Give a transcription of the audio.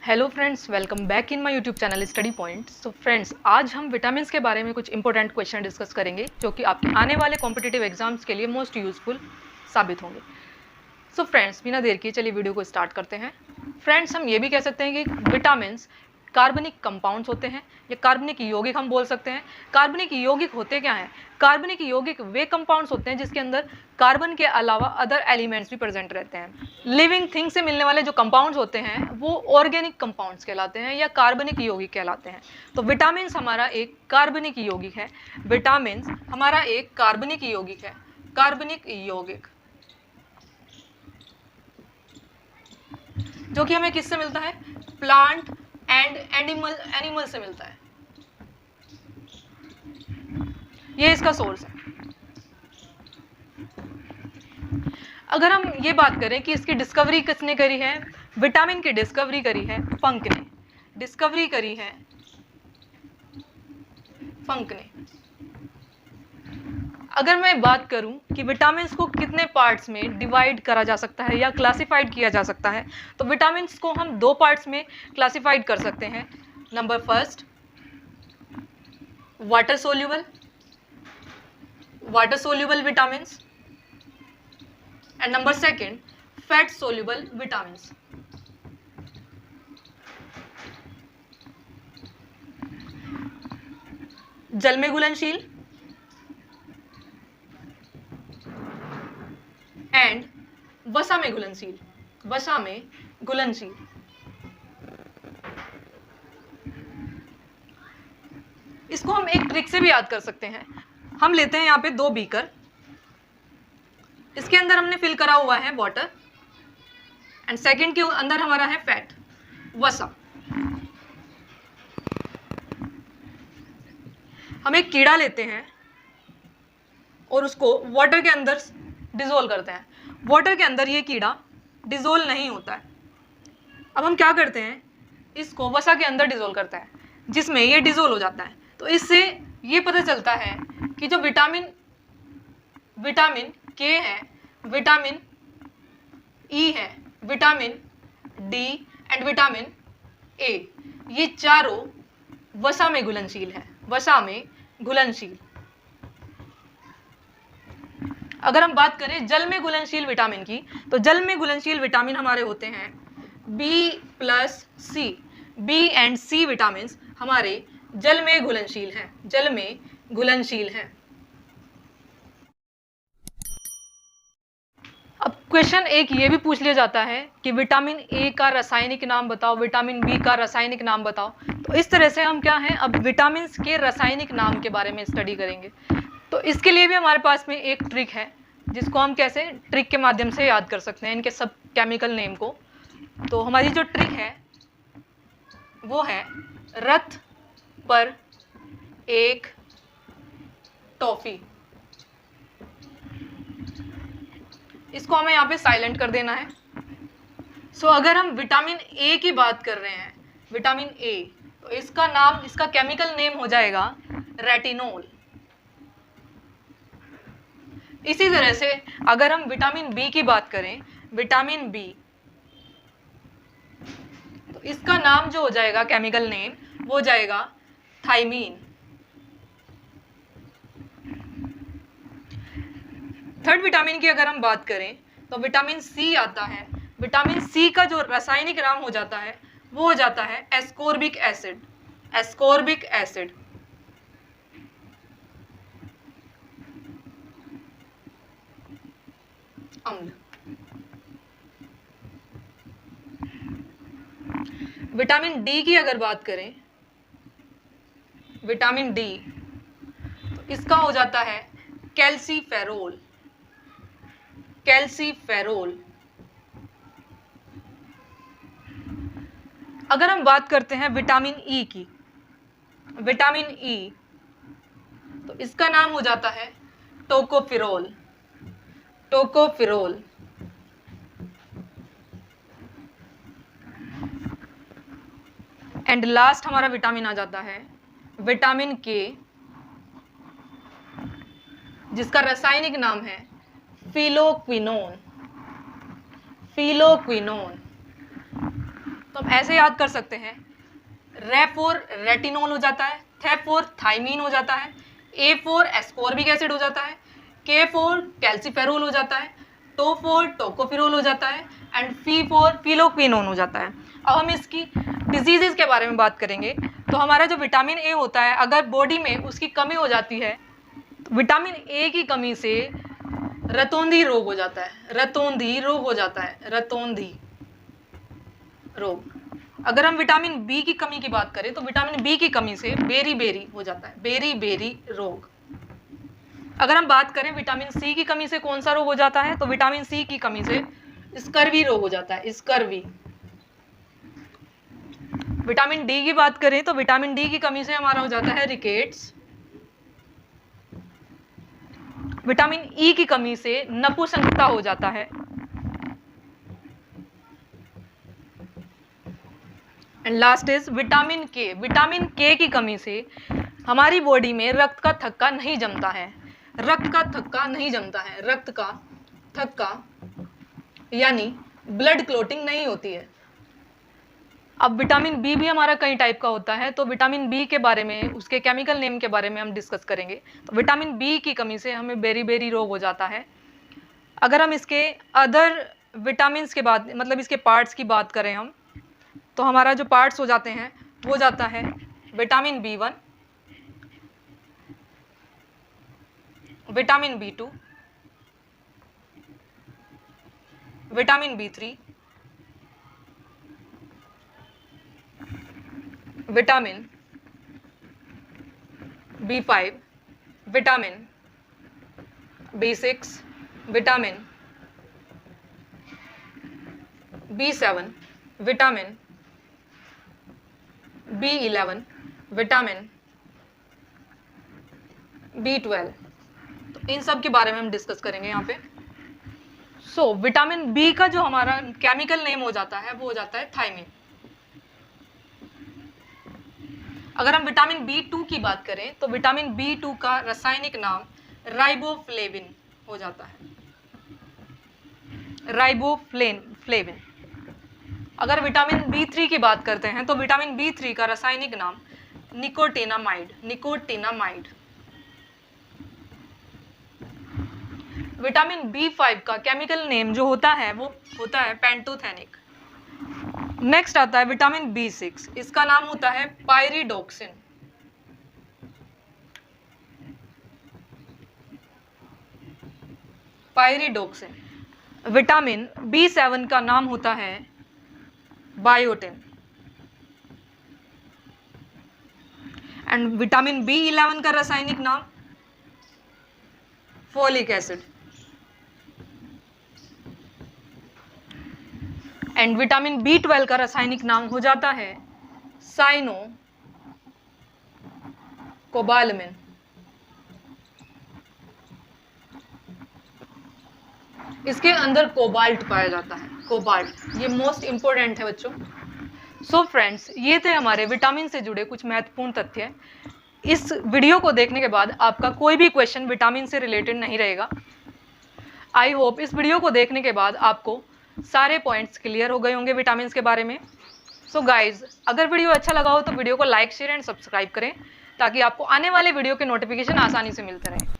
Hello friends, welcome back in my YouTube channel study point. So friends, आज हम vitamins के बारे में कुछ इंपॉर्टेंट क्वेश्चन डिस्कस करेंगे जो कि आपके आने वाले कॉम्पिटिटिव एग्जाम्स के लिए मोस्ट यूजफुल साबित होंगे। सो फ्रेंड्स, बिना देर किए चलिए वीडियो को स्टार्ट करते हैं। फ्रेंड्स, हम ये भी कह सकते हैं कि विटामिन्स कार्बनिक कंपाउंड्स होते हैं या कार्बनिक यौगिक हम बोल सकते हैं। कार्बनिक यौगिक होते क्या हैं? कार्बनिक यौगिक वे कंपाउंड्स होते हैं जिसके अंदर कार्बन के अलावा अदर एलिमेंट्स भी प्रेजेंट रहते हैं। लिविंग थिंग से मिलने वाले जो कंपाउंड्स होते हैं वो ऑर्गेनिक कंपाउंड्स कहलाते हैं या कार्बनिक यौगिक कहलाते हैं। तो विटामिन्स हमारा एक कार्बनिक यौगिक है। विटामिन्स हमारा एक कार्बनिक यौगिक है। कार्बनिक यौगिक जो कि हमें किससे मिलता है? प्लांट एंड एनिमल से मिलता है। ये इसका सोर्स है। अगर हम ये बात करें कि इसकी डिस्कवरी किसने करी है, विटामिन की डिस्कवरी करी है फंक ने। डिस्कवरी करी है फंक ने। अगर मैं बात करूं कि विटामिन्स को कितने पार्ट्स में डिवाइड करा जा सकता है या क्लासिफाइड किया जा सकता है, तो विटामिन्स को हम दो पार्ट्स में क्लासिफाइड कर सकते हैं। Number first, water soluble vitamins, and number second, fat soluble vitamins. जल में घुलनशील एंड वसा में घुलनशील। वसा में घुलनशील। इसको हम एक ट्रिक से भी याद कर सकते हैं। हम लेते हैं यहाँ पे दो बीकर, इसके अंदर हमने फिल करा हुआ है वाटर एंड सेकंड के अंदर हमारा है फैट, वसा। हम एक कीड़ा लेते हैं और उसको वाटर के अंदर डिजोल्व करते हैं। वाटर के अंदर ये कीड़ा डिजोल्व नहीं होता है। अब हम क्या करते हैं, इसको वसा के अंदर डिजोल्व करते हैं जिसमें ये डिजोल्व हो जाता है। तो इससे ये पता चलता है कि जो विटामिन के है, विटामिन ई है, vitamin D and vitamin A, ये चारों वसा में घुलनशील है। वसा में घुलनशील। अगर हम बात करें जल में घुलनशील विटामिन की, तो जल में घुलनशील विटामिन हमारे होते हैं B plus C. B and C vitamin हमारे जल में घुलनशील हैं। जल में घुलनशील हैं। अब क्वेश्चन एक ये भी पूछ लिया जाता है कि विटामिन ए का रासायनिक नाम बताओ, विटामिन बी का रासायनिक नाम बताओ। तो इस तरह से हम क्या हैं, अब विटामिन के रासायनिक नाम के बारे में स्टडी करेंगे। तो इसके लिए भी हमारे पास में एक ट्रिक है जिसको हम कैसे ट्रिक के माध्यम से याद कर सकते हैं इनके सब केमिकल नेम को। तो हमारी जो ट्रिक है वो है रथ पर एक टॉफी। इसको हमें यहाँ पे साइलेंट कर देना है। सो अगर हम विटामिन ए की बात कर रहे हैं, विटामिन ए, तो इसका नाम, इसका केमिकल नेम हो जाएगा रेटिनोल। इसी तरह से अगर हम विटामिन बी की बात करें, विटामिन बी, तो इसका नाम जो हो जाएगा केमिकल नेम वो हो जाएगा थाइमीन। थर्ड विटामिन की अगर हम बात करें तो विटामिन सी आता है। विटामिन सी का जो रासायनिक नाम हो जाता है वो हो जाता है एस्कोर्बिक एसिड। Ascorbic acid. अम्ल। विटामिन डी की अगर बात करें, विटामिन डी, तो इसका हो जाता है कैल्सीफेरोल। कैल्सीफेरोल। अगर हम बात करते हैं विटामिन ई की, विटामिन ई, तो इसका नाम हो जाता है टोकोफिरोल। टोकोफिरोल। एंड लास्ट हमारा विटामिन आ जाता है विटामिन के, जिसका रासायनिक नाम है फिलोक्विनोन। फिलोक्विनोन। तो हम ऐसे याद कर सकते हैं, रे फॉर रेटिनॉल हो जाता है, थे फॉर थाइमीन हो जाता है, ए फॉर एस्कॉर्बिक एसिड हो जाता है, के फॉर कैल्सीफेरोल हो जाता है, टो फॉर टोकोफिरोल हो जाता है एंड फी फॉर फिलोक्विनोन हो जाता है। अब हम इसकी डिजीजेस के बारे में बात करेंगे। तो हमारा जो विटामिन ए होता है, अगर बॉडी में उसकी कमी हो जाती है, तो विटामिन ए की कमी से रतौंधी रोग हो जाता है, रतौंधी रोग हो जाता है, रतौंधी रोग। अगर हम विटामिन बी की कमी की बात करें तो विटामिन बी की कमी से बेरी बेरी हो जाता है, बेरी बेरी रोग। अगर हम बात करें विटामिन सी की कमी से कौन सा रोग हो जाता है, तो विटामिन सी की कमी से स्कर्वी रोग हो जाता है, स्कर्वी। विटामिन डी की बात करें तो विटामिन डी की कमी से हमारा हो जाता है रिकेट्स। विटामिन ई की कमी से नपुंसकता हो जाता है। एंड लास्ट इज विटामिन के। विटामिन के की कमी से हमारी बॉडी में रक्त का थक्का नहीं जमता है, रक्त का थक्का नहीं जमता है, रक्त का थक्का यानी ब्लड क्लोटिंग नहीं होती है। अब विटामिन बी भी हमारा कई टाइप का होता है, तो विटामिन बी के बारे में, उसके केमिकल नेम के बारे में हम डिस्कस करेंगे। तो विटामिन बी की कमी से हमें बेरी बेरी रोग हो जाता है। अगर हम इसके अदर विटामिन के बाद, मतलब इसके पार्ट्स की बात करें हम, तो हमारा जो पार्ट्स हो जाते हैं वो हो जाता है vitamin B1, vitamin बी2, vitamin B3, vitamin B5, vitamin B6, vitamin बी7, vitamin बी11, vitamin B12. तो इन सब के बारे में हम डिस्कस करेंगे यहाँ पे। सो विटामिन बी का जो हमारा केमिकल नेम हो जाता है वो हो जाता है थायमिन। अगर हम विटामिन बी2 की बात करें तो विटामिन बी2 का रासायनिक नाम राइबोफ्लेविन हो जाता है, राइबोफ्लेविन। अगर विटामिन बी3 की बात करते हैं तो विटामिन बी3 का रासायनिक नाम निकोटिनामाइड, निकोटिनामाइड। विटामिन बी5 का केमिकल नेम जो होता है वो होता है पेंटोथेनिक। नेक्स्ट आता है विटामिन बी6, इसका नाम होता है पायरिडोक्सिन। पायरिडोक्सिन। विटामिन बी7 का नाम होता है बायोटिन। एंड विटामिन बी11 का रासायनिक नाम folic acid. And vitamin B12 का रासायनिक नाम हो जाता है साइनोकोबालमिन। इसके अंदर कोबाल्ट पाया जाता है, कोबाल्ट, ये मोस्ट इंपोर्टेंट है बच्चों। सो फ्रेंड्स, ये थे हमारे विटामिन से जुड़े कुछ महत्वपूर्ण तथ्य। इस वीडियो को देखने के बाद आपका कोई भी क्वेश्चन विटामिन से रिलेटेड नहीं रहेगा। आई होप इस वीडियो को देखने के बाद आपको सारे पॉइंट्स क्लियर हो गए होंगे विटामिन के बारे में। सो गाइज, अगर वीडियो अच्छा लगा हो तो वीडियो को लाइक, शेयर एंड सब्सक्राइब करें ताकि आपको आने वाले वीडियो के नोटिफिकेशन आसानी से मिलते रहें।